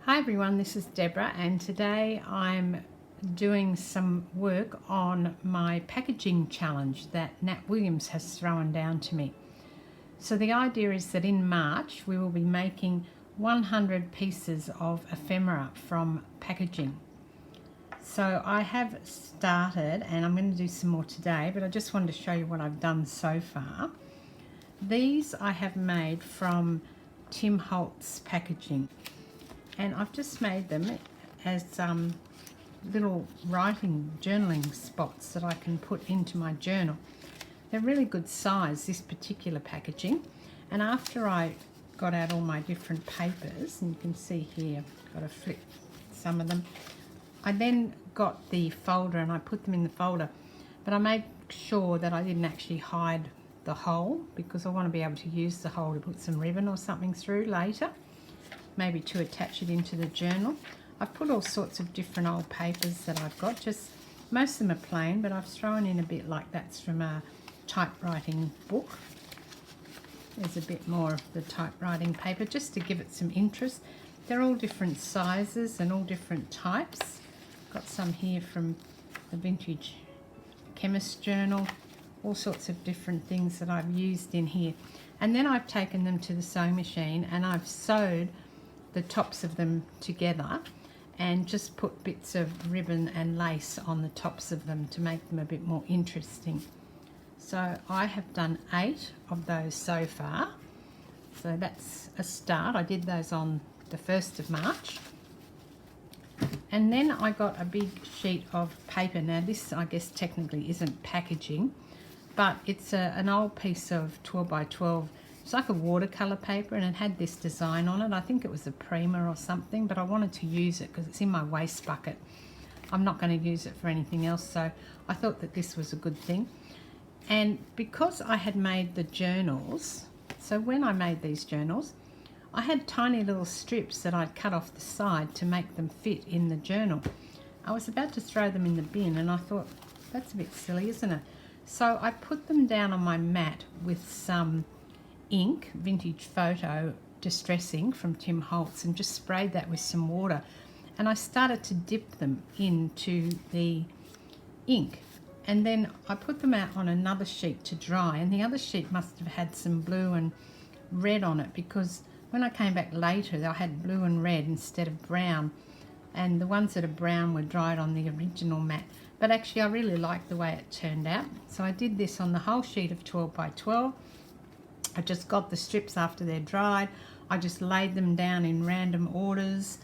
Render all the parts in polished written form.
Hi everyone, this is Deborah and today I'm doing some work on my packaging challenge that Nat Williams has thrown down to me. So the idea is that in March we will be making 100 pieces of ephemera from packaging. So I have started and I'm going to do some more today, but I just wanted to show you what I've done so far. These I have made from Tim Holtz packaging. And I've just made them as little writing journaling spots that I can put into my journal. They're really good size, this particular packaging. And after I got out all my different papers, and you can see here, I've got to flip some of them, I then got the folder and I put them in the folder. But I made sure that I didn't actually hide the hole because I want to be able to use the hole to put some ribbon or something through later. Maybe to attach it into the journal. I've put all sorts of different old papers that I've got, just most of them are plain, but I've thrown in a bit like that's from a typewriting book. There's a bit more of the typewriting paper just to give it some interest. They're all different sizes and all different types. Got some here from the Vintage Chemist Journal, all sorts of different things that I've used in here. And then I've taken them to the sewing machine and I've sewed the tops of them together and just put bits of ribbon and lace on the tops of them to make them a bit more interesting. So I have done 8 of those so far. So that's a start. I did those on the 1st of March. And then I got a big sheet of paper. Now this I guess technically isn't packaging, but it's an old piece of 12 by 12. It's like a watercolour paper and it had this design on it. I think it was a Prima or something, but I wanted to use it because it's in my waste bucket. I'm not going to use it for anything else, so I thought that this was a good thing. And because I had made the journals, so when I made these journals, I had tiny little strips that I'd cut off the side to make them fit in the journal. I was about to throw them in the bin and I thought, that's a bit silly, isn't it? So I put them down on my mat with some ink, vintage photo distress ink from Tim Holtz, and just sprayed that with some water, and I started to dip them into the ink, and then I put them out on another sheet to dry, and the other sheet must have had some blue and red on it because when I came back later I had blue and red instead of brown, and the ones that are brown were dried on the original mat. But actually I really liked the way it turned out, so I did this on the whole sheet of 12 by 12. I just got the strips after they're dried. I just laid them down in random orders,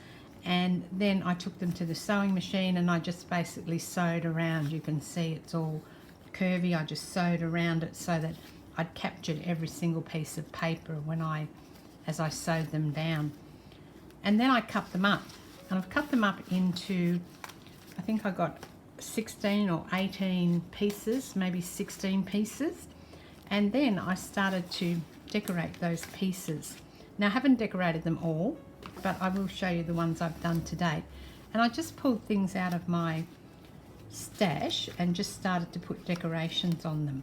and then I took them to the sewing machine and I just basically sewed around. You can see it's all curvy. I just sewed around it so that I'd captured every single piece of paper as I sewed them down. And then I cut them up, and I've cut them up into, I think I got 16 or 18 pieces, maybe 16 pieces. And then I started to decorate those pieces. Now I haven't decorated them all, but I will show you the ones I've done today. And I just pulled things out of my stash and just started to put decorations on them.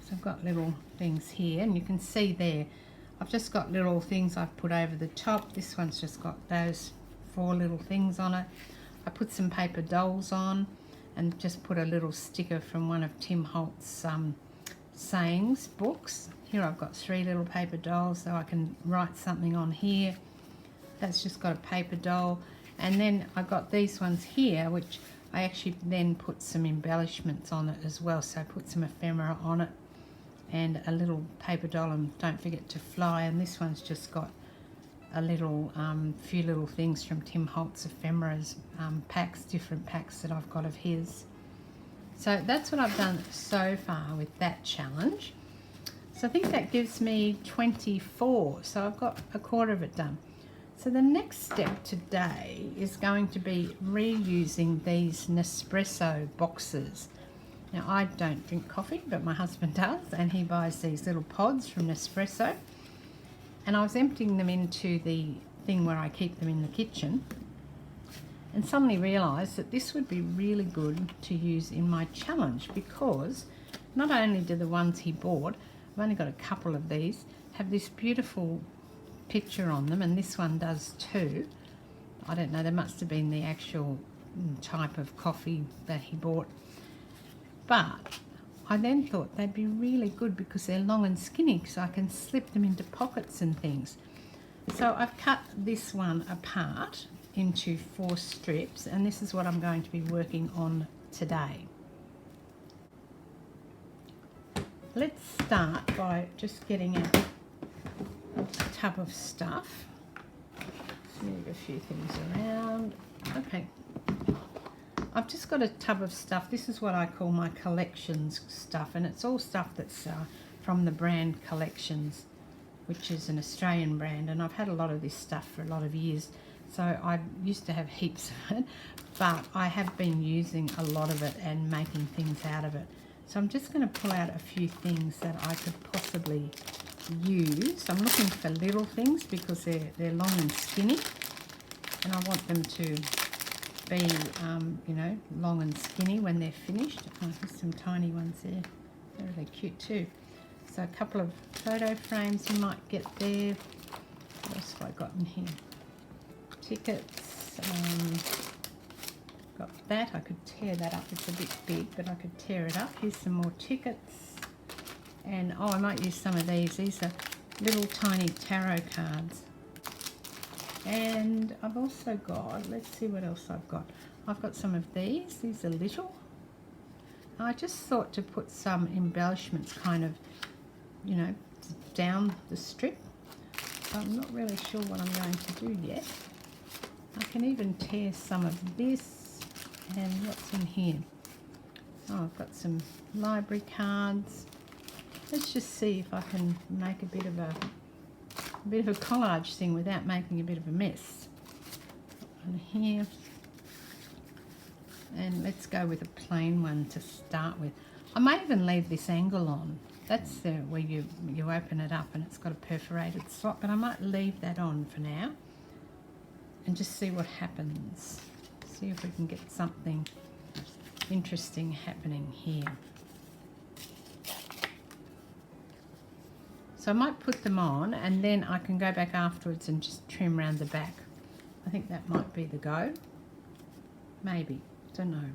So I've got little things here, and you can see there, I've just got little things I've put over the top. This one's just got those 4 little things on it. I put some paper dolls on and just put a little sticker from one of Tim Holtz sayings books. Here I've got 3 little paper dolls, so I can write something on here. That's just got a paper doll. And then I got these ones here, which I actually then put some embellishments on it as well. So I put some ephemera on it and a little paper doll, and don't forget to fly. And this one's just got a little few little things from Tim Holtz ephemeras packs, different packs that I've got of his. So that's what I've done so far with that challenge. So I think that gives me 24, so I've got a quarter of it done. So the next step today is going to be reusing these Nespresso boxes. Now I don't drink coffee, but my husband does, and he buys these little pods from Nespresso. And I was emptying them into the thing where I keep them in the kitchen, and suddenly realised that this would be really good to use in my challenge, because not only do the ones he bought, I've only got a couple of these, have this beautiful picture on them, and this one does too. I don't know, there must have been the actual type of coffee that he bought. But I then thought they'd be really good because they're long and skinny, so I can slip them into pockets and things. So I've cut this one apart into 4 strips, and this is what I'm going to be working on today. Let's start by just getting a tub of stuff. Let's move a few things around. Okay. I've just got a tub of stuff. This is what I call my collections stuff, and it's all stuff that's from the brand Collections, which is an Australian brand, and I've had a lot of this stuff for a lot of years, so I used to have heaps of it, but I have been using a lot of it and making things out of it. So I'm just going to pull out a few things that I could possibly use. I'm looking for little things because they're long and skinny, and I want them to be, you know, long and skinny when they're finished. Oh, there's some tiny ones there. They're really cute too. So a couple of photo frames you might get there. What else have I got in here? Tickets. Got that. I could tear that up. It's a bit big, but I could tear it up. Here's some more tickets. And, oh, I might use some of these. These are little tiny tarot cards. And I've also got, let's see what else I've got. I've got some of these. These are little. I just thought to put some embellishments kind of, you know, down the strip. So I'm not really sure what I'm going to do yet. I can even tear some of this. And what's in here? Oh, I've got some library cards. Let's just see if I can make a bit of a collage thing without making a bit of a mess. And here, and let's go with a plain one to start with. I may even leave this angle on. That's where you open it up and it's got a perforated slot, but I might leave that on for now and just see what happens. See if we can get something interesting happening here. So I might put them on and then I can go back afterwards and just trim around the back. I think that might be the go. Maybe, don't know.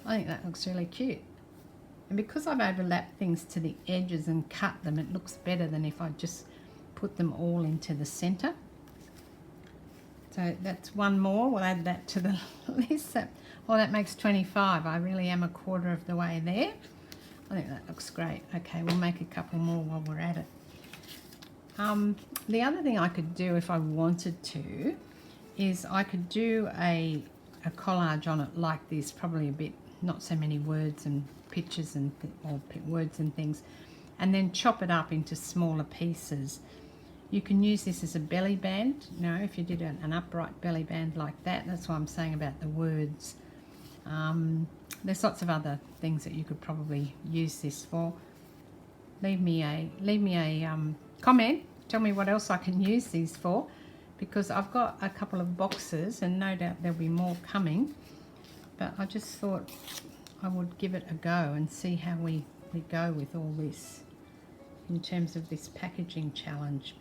I think that looks really cute. And because I've overlapped things to the edges and cut them, it looks better than if I just put them all into the center. So that's one more. We'll add that to the list. Well, that makes 25. I really am a quarter of the way there. I think that looks great. Okay, we'll make a couple more while we're at it. The other thing I could do if I wanted to is I could do a collage on it like this, probably a bit, not so many words and pictures and words and things, and then chop it up into smaller pieces. You can use this as a belly band, you know, if you did an upright belly band like that. That's what I'm saying about the words. There's lots of other things that you could probably use this for. Leave me a comment. Tell me what else I can use these for, because I've got a couple of boxes and no doubt there'll be more coming. But I just thought I would give it a go and see how we go with all this in terms of this packaging challenge.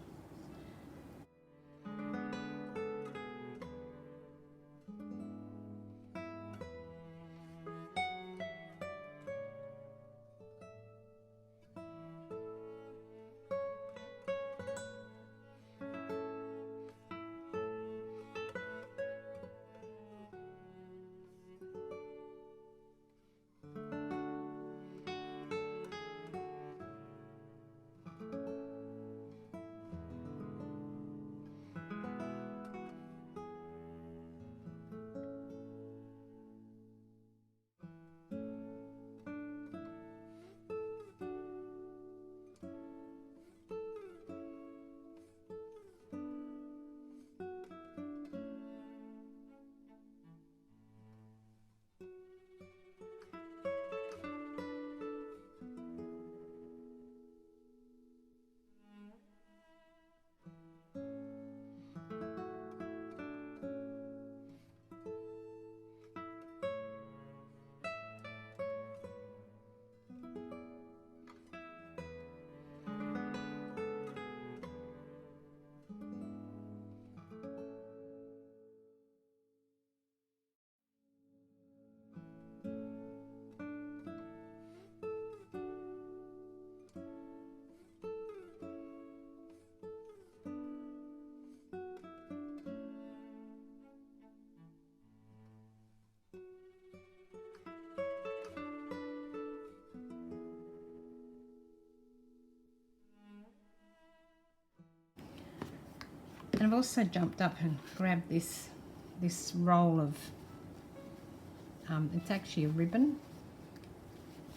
And I've also jumped up and grabbed this roll of, it's actually a ribbon,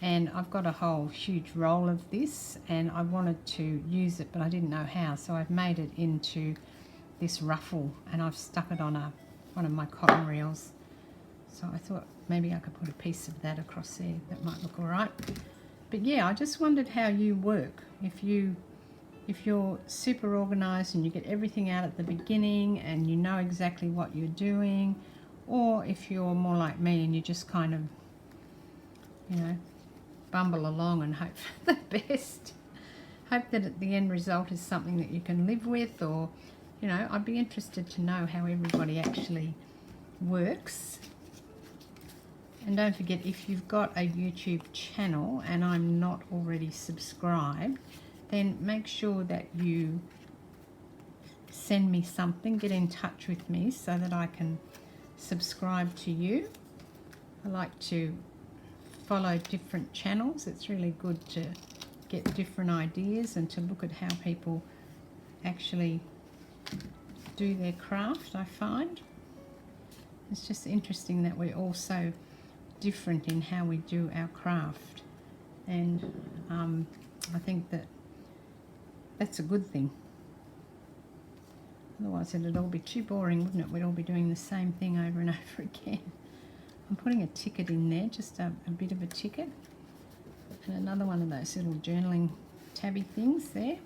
and I've got a whole huge roll of this and I wanted to use it but I didn't know how, so I've made it into this ruffle and I've stuck it on one of my cotton reels. So I thought maybe I could put a piece of that across there. That might look all right. But yeah, I just wondered how you work. If you're super organized and you get everything out at the beginning and you know exactly what you're doing, or if you're more like me and you just kind of, you know, bumble along and hope for the best. Hope that the end result is something that you can live with, or, you know, I'd be interested to know how everybody actually works. And don't forget, if you've got a YouTube channel and I'm not already subscribed, then make sure that you send me something, get in touch with me so that I can subscribe to you. I like to follow different channels. It's really good to get different ideas and to look at how people actually do their craft, I find. It's just interesting that we're all so different in how we do our craft, and I think that that's a good thing. Otherwise it'd all be too boring, wouldn't it? We'd all be doing the same thing over and over again. I'm putting a ticket in there, just a bit of a ticket, and another one of those little journaling tabby things there.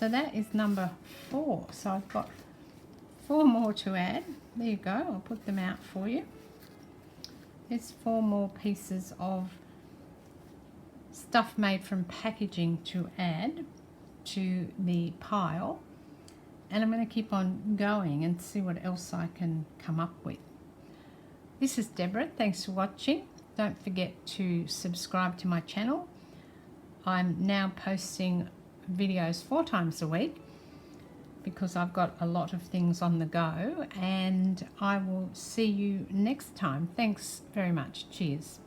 So that is number 4. So I've got 4 more to add. There you go. I'll put them out for you. There's 4 more pieces of stuff made from packaging to add to the pile. And I'm going to keep on going and see what else I can come up with. This is Deborah. Thanks for watching. Don't forget to subscribe to my channel. I'm now posting videos 4 times a week because I've got a lot of things on the go, and I will see you next time. Thanks very much. Cheers.